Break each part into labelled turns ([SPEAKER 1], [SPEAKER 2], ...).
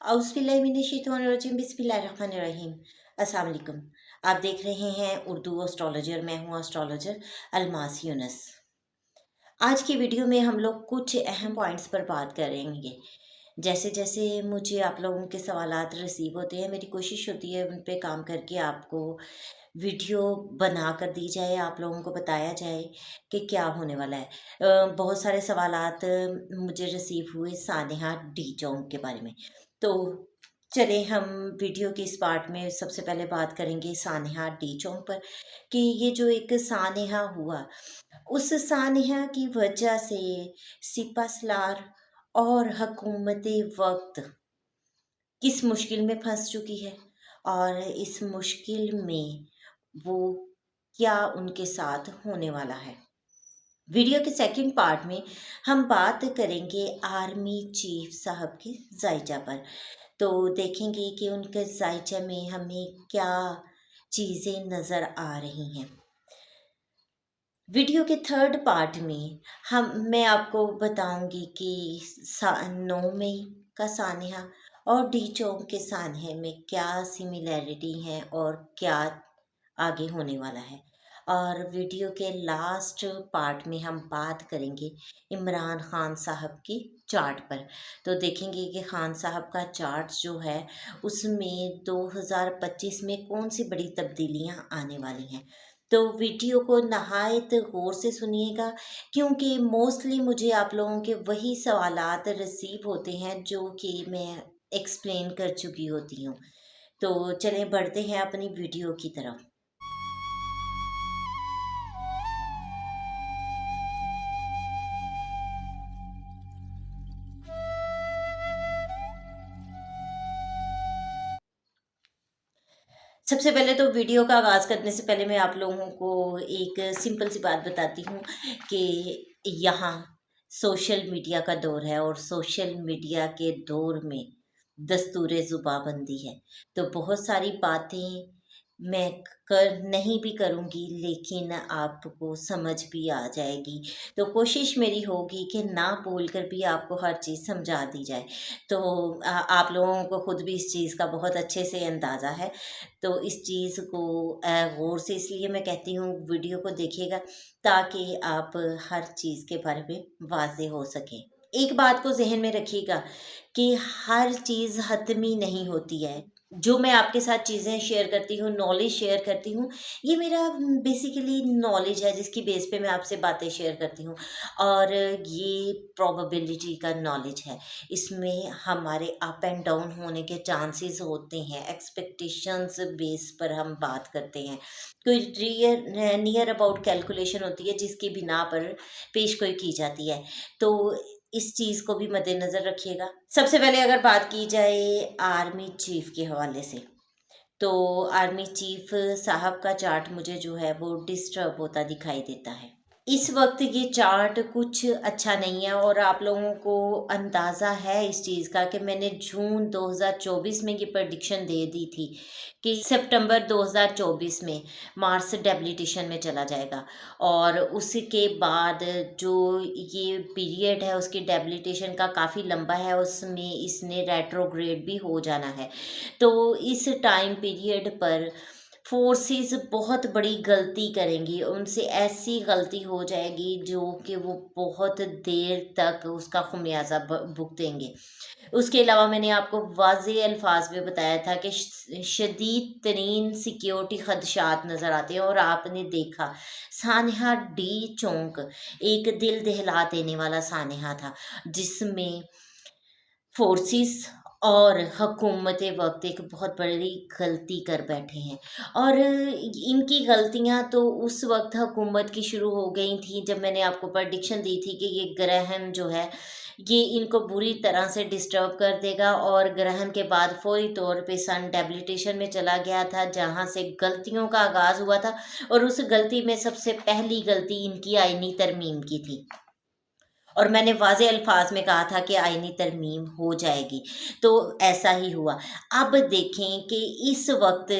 [SPEAKER 1] औज़ुबिल्लाहिमिनश्शैतानिर्रजीम बिस्मिल्लाहिर्रहमानिर्रहीम। अस्सलाम वालेकुम। आप देख रहे हैं उर्दू एस्ट्रोलॉजर, मैं हूँ एस्ट्रोलॉजर अलमास यूनुस। आज की वीडियो में हम लोग कुछ अहम पॉइंट्स पर बात करेंगे। जैसे-जैसे मुझे आप लोगों के सवालात रिसीव होते हैं, मेरी कोशिश होती है उन पे काम करके आपको वीडियो बना कर दी जाए, आप लोगों को बताया जाए कि क्या होने वाला है। बहुत सारे सवालात मुझे रिसीव हुए सानेहा डी जोंग के बारे में। तो चलें हम वीडियो के इस पार्ट में सबसे पहले बात करेंगे सानेहा डी जोंग पर कि ये जो एक सानेहा हुआ, उस सानेहा की वजह से सिपा सलार और हुकूमत वक़्त किस मुश्किल में फँस चुकी है और इस मुश्किल में वो क्या उनके साथ होने वाला है। वीडियो के सेकंड पार्ट में हम बात करेंगे आर्मी चीफ साहब की जायजा पर। तो देखेंगे कि उनके जायजा में हमें क्या चीज़ें नज़र आ रही हैं। वीडियो के थर्ड पार्ट में मैं आपको बताऊंगी कि 9 मई का सानहा और डी चौक के सानहे में क्या सिमिलैरिटी है और क्या आगे होने वाला है। और वीडियो के लास्ट पार्ट में हम बात करेंगे इमरान खान साहब की चार्ट पर। तो देखेंगे कि खान साहब का चार्ट जो है उसमें 2025 में कौन सी बड़ी तब्दीलियां आने वाली हैं। तो वीडियो को नहायत गौर से सुनिएगा क्योंकि मोस्टली मुझे आप लोगों के वही सवालात रिसीव होते हैं जो कि मैं एक्सप्लेन कर चुकी होती हूँ। तो चलें बढ़ते हैं अपनी वीडियो की तरफ। सबसे पहले तो वीडियो का आगाज़ करने से पहले मैं आप लोगों को एक सिंपल सी बात बताती हूँ कि यहाँ सोशल मीडिया का दौर है और सोशल मीडिया के दौर में दस्तूर ज़ुबाबंदी है। तो बहुत सारी बातें मैं कर नहीं भी करूँगी लेकिन आपको समझ भी आ जाएगी। तो कोशिश मेरी होगी कि ना बोलकर भी आपको हर चीज़ समझा दी जाए। तो आप लोगों को खुद भी इस चीज़ का बहुत अच्छे से अंदाज़ा है। तो इस चीज़ को गौर से इसलिए मैं कहती हूँ वीडियो को देखिएगा ताकि आप हर चीज़ के बारे में वाज़ेह हो सकें। एक बात को ज़हन में रखिएगा कि हर चीज़ हतमी नहीं होती है। जो मैं आपके साथ चीज़ें शेयर करती हूँ, नॉलेज शेयर करती हूँ, ये मेरा बेसिकली नॉलेज है जिसकी बेस पे मैं आपसे बातें शेयर करती हूँ और ये प्रोबेबिलिटी का नॉलेज है। इसमें हमारे अप एंड डाउन होने के चांसेस होते हैं, एक्सपेक्टेशंस बेस पर हम बात करते हैं। कोई नियर अबाउट कैलकुलेशन होती है जिसकी बिना पर पेशगोई की जाती है। तो इस चीज़ को भी मद्देनज़र रखिएगा। सबसे पहले अगर बात की जाए आर्मी चीफ़ के हवाले से, तो आर्मी चीफ़ साहब का चार्ट मुझे जो है वो डिस्टर्ब होता दिखाई देता है। इस वक़्त ये चार्ट कुछ अच्छा नहीं है और आप लोगों को अंदाज़ा है इस चीज़ का कि मैंने जून 2024 में ये प्रेडिक्शन दे दी थी कि सितंबर 2024 में मार्स डेबिलिटेशन में चला जाएगा और उसके बाद जो ये पीरियड है उसकी डेबिलिटेशन का काफ़ी लंबा है, उसमें इसने रेट्रोग्रेड भी हो जाना है। तो इस टाइम पीरियड पर फोर्सेस बहुत बड़ी गलती करेंगी, उनसे ऐसी गलती हो जाएगी जो कि वो बहुत देर तक उसका ख़मियाज़ा भुगतेंगे। उसके अलावा मैंने आपको वाज़ेह अल्फाज में बताया था कि शदीद तरीन सिक्योरिटी खदशात नज़र आते हैं और आपने देखा सानहा डी चौंक एक दिल दहला देने वाला सानहा था जिसमें फोर्सेस और हुकूमत वक़्त एक बहुत बड़ी गलती कर बैठे हैं और इनकी गलतियाँ तो उस वक़्त हुकूमत की शुरू हो गई थी जब मैंने आपको प्रेडिक्शन दी थी कि ये ग्रहण जो है ये इनको बुरी तरह से डिस्टर्ब कर देगा और ग्रहण के बाद फौरी तौर पे सन डेबिलिटेशन में चला गया था जहाँ से गलतियों का आगाज़ हुआ था और उस गलती में सबसे पहली गलती इनकी आईनी तरमीम की थी। और मैंने वाज़ेह अल्फाज में कहा था कि आईनी तरमीम हो जाएगी, तो ऐसा ही हुआ। अब देखें कि इस वक़्त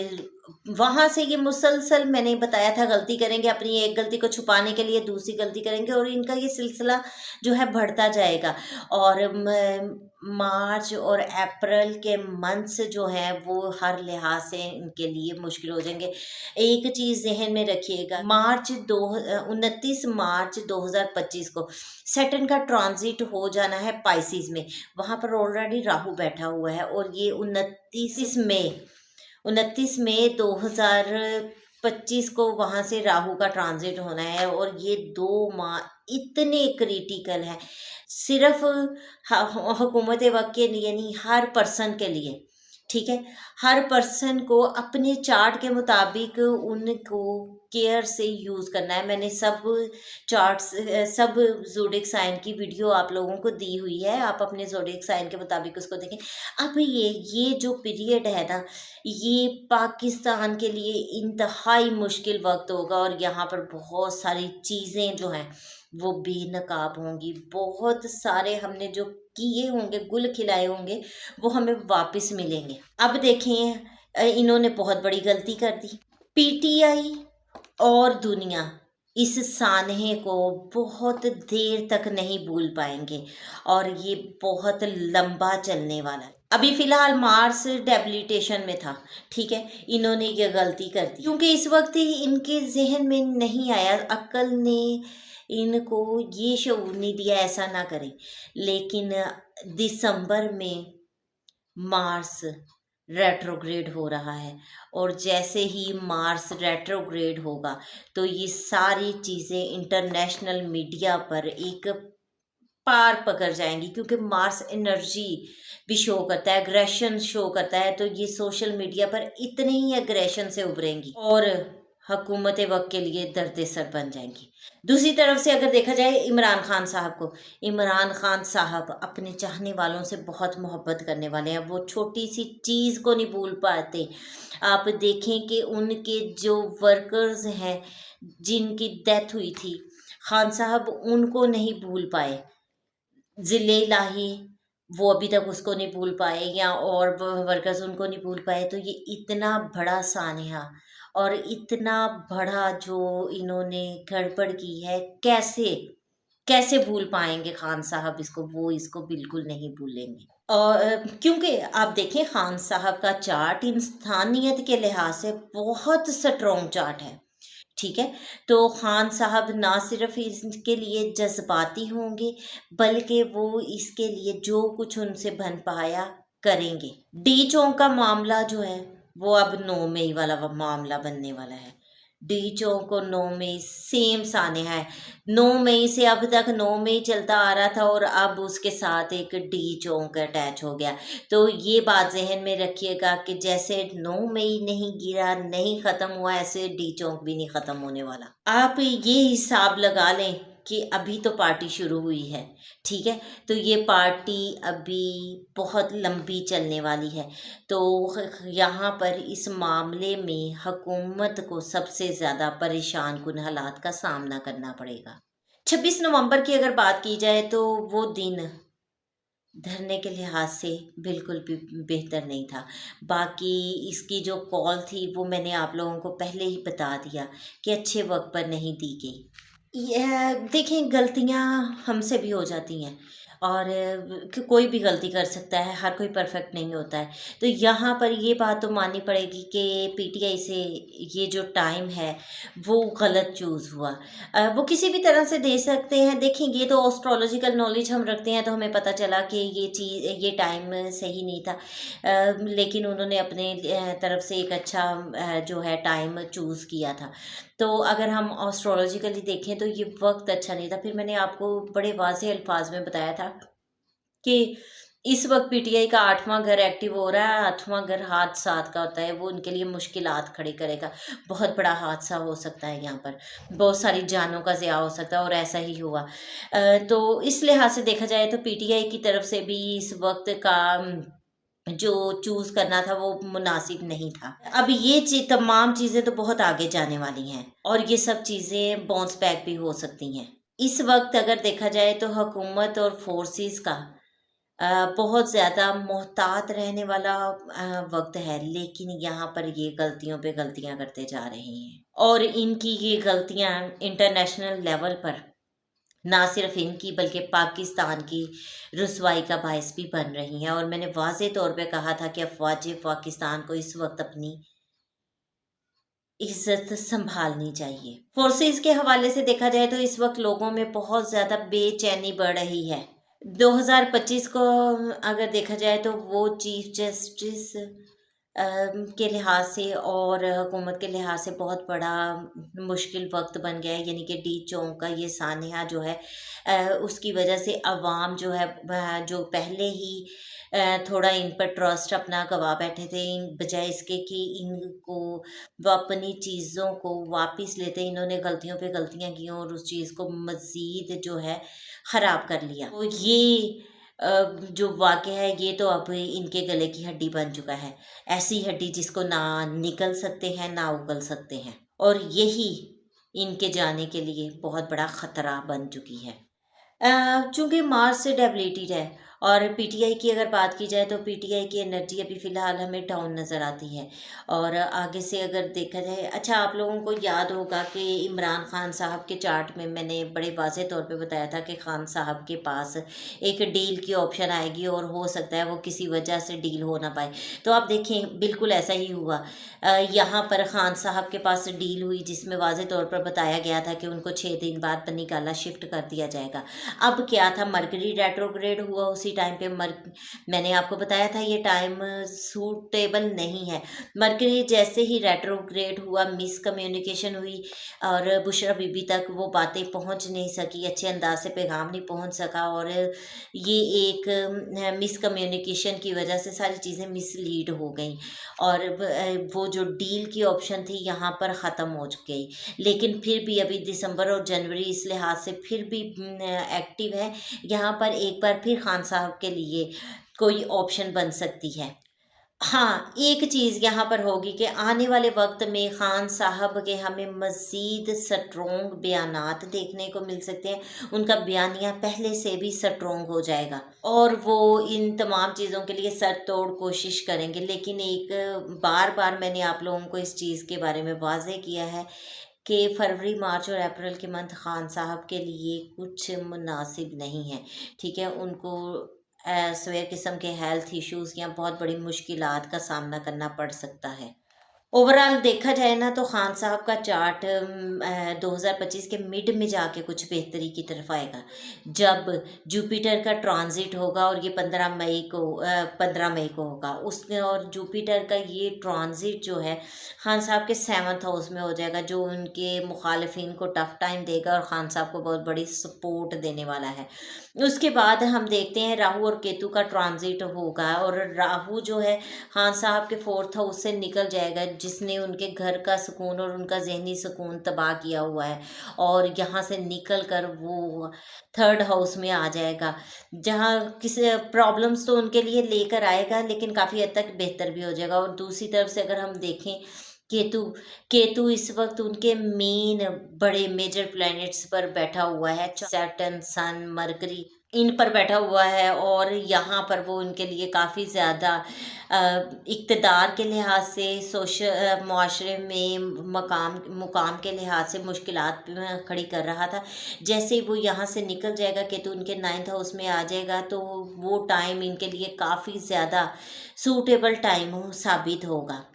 [SPEAKER 1] वहाँ से ये मुसलसल मैंने बताया था गलती करेंगे, अपनी एक गलती को छुपाने के लिए दूसरी गलती करेंगे और इनका ये सिलसिला जो है बढ़ता जाएगा। और मार्च और अप्रैल के मंथ्स जो हैं वो हर लिहाज से इनके लिए मुश्किल हो जाएंगे। एक चीज़ ज़हन में रखिएगा, 29 मार्च 2025 को सैटर्न का ट्रांजिट हो जाना है पाइसिस में। वहाँ पर ऑलरेडी राहु बैठा हुआ है और ये 29 मई 2025 को वहाँ से राहु का ट्रांजिट होना है और ये 2 माह इतने क्रिटिकल है सिर्फ हुकूमत वक्त के लिए नहीं, हर पर्सन के लिए। ठीक है, हर पर्सन को अपने चार्ट के मुताबिक उनको केयर से यूज़ करना है। मैंने सब चार्ट्स सब ज़ोडिएक साइन की वीडियो आप लोगों को दी हुई है, आप अपने ज़ोडिएक साइन के मुताबिक उसको देखें। अब ये जो पीरियड है ना, ये पाकिस्तान के लिए इंतहाई मुश्किल वक्त होगा और यहाँ पर बहुत सारी चीज़ें जो हैं वो बेनकाब होंगी। बहुत सारे हमने जो किए होंगे, गुल खिलाए होंगे, वो हमें वापस मिलेंगे। अब देखें, इन्होंने बहुत बड़ी गलती कर दी। पीटीआई और दुनिया इस सानहे को बहुत देर तक नहीं भूल पाएंगे और ये बहुत लंबा चलने वाला है। अभी फिलहाल मार्स डेबिलिटेशन में था, ठीक है, इन्होंने ये गलती कर दी क्योंकि इस वक्त इनके जहन में नहीं आया, अक्ल ने इनको ये शऊर नहीं दिया ऐसा ना करें। लेकिन दिसंबर में मार्स रेट्रोग्रेड हो रहा है और जैसे ही मार्स रेट्रोग्रेड होगा तो ये सारी चीज़ें इंटरनेशनल मीडिया पर एक पार पकड़ जाएंगी क्योंकि मार्स एनर्जी भी शो करता है, एग्रेशन शो करता है, तो ये सोशल मीडिया पर इतने ही एग्रेशन से उभरेंगी और हुकूमत वक्त के लिए दर्द सर बन जाएंगी। दूसरी तरफ से अगर देखा जाए इमरान खान साहब को, इमरान खान साहब अपने चाहने वालों से बहुत मोहब्बत करने वाले हैं, वो छोटी सी चीज़ को नहीं भूल पाते। आप देखें कि उनके जो वर्कर्स हैं जिनकी डेथ हुई थी, खान साहब उनको नहीं भूल पाए। ज़िले इलाही वो अभी तक उसको नहीं भूल पाए या और वर्कर्स उनको नहीं भूल पाए। तो ये इतना बड़ा सानिया और इतना बड़ा जो इन्होंने गड़बड़ की है, कैसे कैसे भूल पाएंगे खान साहब इसको, वो इसको बिल्कुल नहीं भूलेंगे। और क्योंकि आप देखें खान साहब का चार्ट इंसानियत के लिहाज से बहुत स्ट्रॉन्ग चार्ट है, ठीक है। तो खान साहब ना सिर्फ इसके लिए जज्बाती होंगे बल्कि वो इसके लिए जो कुछ उनसे बन पाया करेंगे। डी चौक का मामला जो है वो अब 9 मई वाला मामला बनने वाला है। डी चौक को 9 मई सेम साने है, 9 मई से अब तक 9 मई चलता आ रहा था और अब उसके साथ एक डी चौक अटैच हो गया। तो ये बात जहन में रखिएगा कि जैसे 9 मई नहीं गिरा, नहीं ख़त्म हुआ, ऐसे डी चौक भी नहीं ख़त्म होने वाला। आप ये हिसाब लगा लें कि अभी तो पार्टी शुरू हुई है, ठीक है, तो ये पार्टी अभी बहुत लंबी चलने वाली है। तो यहाँ पर इस मामले में हुकूमत को सबसे ज़्यादा परेशान कुन हालात का सामना करना पड़ेगा। 26 नवंबर की अगर बात की जाए तो वो दिन धरने के लिहाज से बिल्कुल भी बेहतर नहीं था। बाकी इसकी जो कॉल थी वो मैंने आप लोगों को पहले ही बता दिया कि अच्छे वक्त पर नहीं दी गई। यह देखें, गलतियां हमसे भी हो जाती हैं और कोई भी गलती कर सकता है, हर कोई परफेक्ट नहीं होता है। तो यहाँ पर ये बात तो माननी पड़ेगी कि पीटीआई से ये जो टाइम है वो गलत चूज़ हुआ। वो किसी भी तरह से दे सकते हैं। देखेंगे तो एस्ट्रोलॉजिकल नॉलेज हम रखते हैं तो हमें पता चला कि ये टाइम सही नहीं था, लेकिन उन्होंने अपने तरफ से एक अच्छा जो है टाइम चूज़ किया था। तो अगर हम एस्ट्रोलॉजिकली देखें तो ये वक्त अच्छा नहीं था। फिर मैंने आपको बड़े वाज़ेह अल्फाज में बताया था कि इस वक्त पीटीआई का 8वां घर एक्टिव हो रहा है। 8वां घर हादसात का होता है, वो उनके लिए मुश्किलात खड़ी करेगा। बहुत बड़ा हादसा हो सकता है, यहाँ पर बहुत सारी जानों का ज़िया हो सकता है और ऐसा ही हुआ। तो इस लिहाज से देखा जाए तो पीटीआई की तरफ से भी इस वक्त का जो चूज़ करना था वो मुनासिब नहीं था। अब ये तमाम चीज़ें तो बहुत आगे जाने वाली हैं और ये सब चीज़ें बाउंस बैक भी हो सकती हैं। इस वक्त अगर देखा जाए तो हुकूमत और फोर्सेस का बहुत ज़्यादा मोहतात रहने वाला वक़्त है, लेकिन यहाँ पर ये गलतियों पे गलतियाँ करते जा रहे हैं और इनकी ये गलतियाँ इंटरनेशनल लेवल पर ना सिर्फ इनकी बल्कि पाकिस्तान की रुसवाई का बायस भी बन रही हैं। और मैंने वाज़ेह तौर पे कहा था कि अफ़वाज पाकिस्तान को इस वक़्त अपनी इज़्ज़त सँभालनी चाहिए। फ़ोर्सेज़ के हवाले से देखा जाए तो इस वक़्त लोगों में बहुत ज़्यादा बेचैनी बढ़ रही है। 2025 को अगर देखा जाए तो वो चीफ जस्टिस के लिहाज से और हुकूमत के लिहाज से बहुत बड़ा मुश्किल वक़्त बन गया है, यानी कि डी चौक का ये सान्या जो है उसकी वजह से अवाम जो है जो पहले ही थोड़ा इन पर ट्रस्ट अपना गँवा बैठे थे, इन बजाय इसके कि इनको वो अपनी चीज़ों को वापस लेते, इन्होंने गलतियों पे गलतियाँ की और उस चीज़ को मज़ीद जो है ख़राब कर लिया। तो ये जो वाक़या है ये तो अब इनके गले की हड्डी बन चुका है। ऐसी हड्डी जिसको ना निगल सकते हैं, ना उगल सकते हैं और यही इनके जाने के लिए बहुत बड़ा खतरा बन चुकी है। चूँकि मार्च से डेबिलिटेड है और पीटीआई की अगर बात की जाए तो पीटीआई की एनर्जी अभी फ़िलहाल हमें डाउन नज़र आती है और आगे से अगर देखा जाए, अच्छा आप लोगों को याद होगा कि इमरान खान साहब के चार्ट में मैंने बड़े वाज़ेह तौर पे बताया था कि खान साहब के पास एक डील की ऑप्शन आएगी और हो सकता है वो किसी वजह से डील हो ना पाए। तो आप देखें बिल्कुल ऐसा ही हुआ। यहाँ पर खान साहब के पास डील हुई जिसमें वाज़ेह तौर पर बताया गया था कि उनको 6 दिन बाद बनीकाला शिफ्ट कर दिया जाएगा। अब क्या था, मरकरी रेट्रोग्रेड हुआ उसी टाइम पे। मैंने आपको बताया था ये टाइम सूटेबल नहीं है। मरकरी जैसे ही रेट्रोग्रेड हुआ, मिसकम्युनिकेशन हुई और बुशरा बीबी तक वो बातें पहुंच नहीं सकी, अच्छे अंदाज से पैगाम नहीं पहुंच सका और ये एक मिसकम्युनिकेशन की वजह से सारी चीज़ें मिसलीड हो गई और वो जो डील की ऑप्शन थी यहाँ पर ख़त्म हो गई। लेकिन फिर भी अभी दिसंबर और जनवरी इस लिहाज से फिर भी एक्टिव है। यहाँ पर एक बार फिर खान साहब के लिए कोई ऑप्शन बन सकती है। हाँ, एक चीज़ यहाँ पर होगी कि आने वाले वक़्त में खान साहब के हमें मज़ीद स्ट्रॉन्ग बयानात देखने को मिल सकते हैं। उनका बयानिया पहले से भी स्ट्रॉन्ग हो जाएगा और वो इन तमाम चीज़ों के लिए सर तोड़ कोशिश करेंगे। लेकिन एक बार-बार मैंने आप लोगों को इस चीज़ के बारे में वाज़ेह किया है कि फरवरी, मार्च और अप्रैल के मंथ खान साहब के लिए कुछ मुनासिब नहीं है, ठीक है? उनको सवेर किस्म के हेल्थ इश्यूज़ या बहुत बड़ी मुश्किलात का सामना करना पड़ सकता है। ओवरऑल देखा जाए ना तो खान साहब का चार्ट 2025 के मिड में जाके कुछ बेहतरी की तरफ आएगा। जब जुपिटर का ट्रांजिट होगा और ये 15 मई को होगा उसमें, और जुपिटर का ये ट्रांजिट जो है खान साहब के 7th हाउस में हो जाएगा, जो उनके मुखालिफिन को टफ टाइम देगा और खान साहब को बहुत बड़ी सपोर्ट देने वाला है। उसके बाद हम देखते हैं राहु और केतु का ट्रांजिट होगा और राहु जो है खान साहब के 4th हाउस से निकल जाएगा, जिसने उनके घर का सुकून और उनका ज़हनी सुकून तबाह किया हुआ है और यहाँ से निकल कर वो 3rd हाउस में आ जाएगा, जहाँ किसी प्रॉब्लम्स तो उनके लिए लेकर आएगा लेकिन काफ़ी हद तक बेहतर भी हो जाएगा। और दूसरी तरफ से अगर हम देखें केतु, केतु इस वक्त उनके मेन बड़े मेजर प्लैनेट्स पर बैठा हुआ है, सैटर्न, सन, मरकरी इन पर बैठा हुआ है और यहाँ पर वो उनके लिए काफ़ी ज़्यादा इक़्तिदार के लिहाज से, मुआशरे में मुकाम के लिहाज से मुश्किलात खड़ी कर रहा था। जैसे ही वो यहाँ से निकल जाएगा, केतु उनके 9th हाउस में आ जाएगा, तो वो टाइम इनके लिए काफ़ी ज़्यादा सूटेबल टाइम साबित होगा।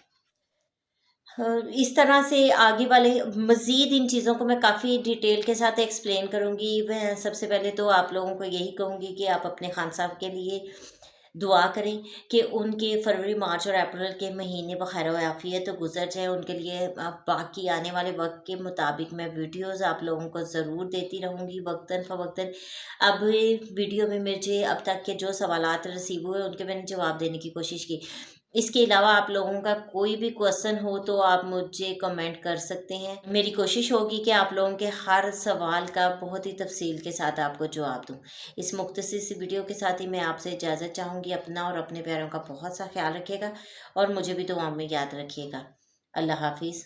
[SPEAKER 1] इस तरह से आगे वाले मज़ीद इन चीज़ों को मैं काफ़ी डिटेल के साथ एक्सप्लेन करूँगी। मैं सबसे पहले तो आप लोगों को यही कहूँगी कि आप अपने खान साहब के लिए दुआ करें कि उनके फरवरी, मार्च और अप्रैल के महीने बख़ैर व आफ़ियत गुज़र जाए। उनके लिए बाकी आने वाले वक्त के मुताबिक मैं वीडियोज़ आप लोगों को ज़रूर देती रहूँगी वक्तन फ़वक्तन। अब वीडियो में मुझे अब तक के जो सवालात रिसीव हुए उनके मैंने जवाब देने की कोशिश की। इसके अलावा आप लोगों का कोई भी क्वेश्चन हो तो आप मुझे कमेंट कर सकते हैं। मेरी कोशिश होगी कि आप लोगों के हर सवाल का बहुत ही तफ़सील के साथ आपको जवाब दूँ। इस मुख्तसर सी वीडियो के साथ ही मैं आपसे इजाज़त चाहूँगी। अपना और अपने प्यारों का बहुत सा ख्याल रखिएगा और मुझे भी दुआ में याद रखिएगा। अल्लाह हाफ़िज़।